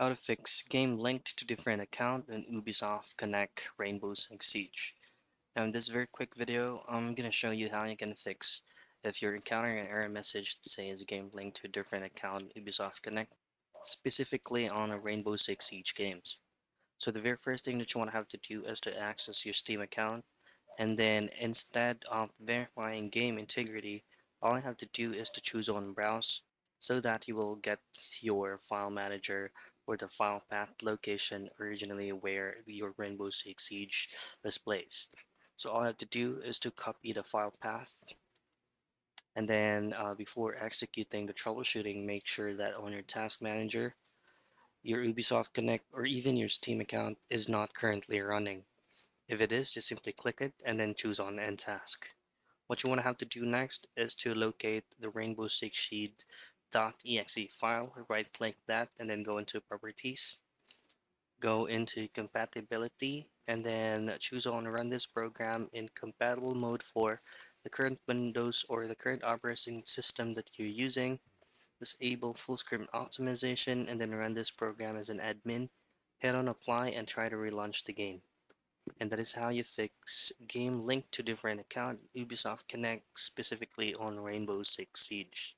How to fix game linked to different account in Ubisoft Connect Rainbow Six Siege. Now in this very quick video, I'm gonna show you how you can fix if you're encountering an error message that says game linked to a different account in Ubisoft Connect, specifically on a Rainbow Six Siege games. So the very first thing that you want to have to do is to access your Steam account, and then instead of verifying game integrity, all you have to do is to choose on browse so that you will get your file manager or the file path location originally where your Rainbow Six Siege was placed. So all I have to do is to copy the file path, and then before executing the troubleshooting, make sure that on your task manager, your Ubisoft Connect or even your Steam account is not currently running. If it is, just simply click it and then choose on End Task. What you want to have to do next is to locate the Rainbow Six Siege.exe file, right click that, and then go into Properties, go into Compatibility, and then choose on Run this program in compatible mode for the current Windows or the current operating system that you're using. Disable full screen optimization, and then run this program as an admin. Hit on Apply and try to relaunch the game. And that is how you fix game linked to different account Ubisoft Connect specifically on Rainbow Six Siege.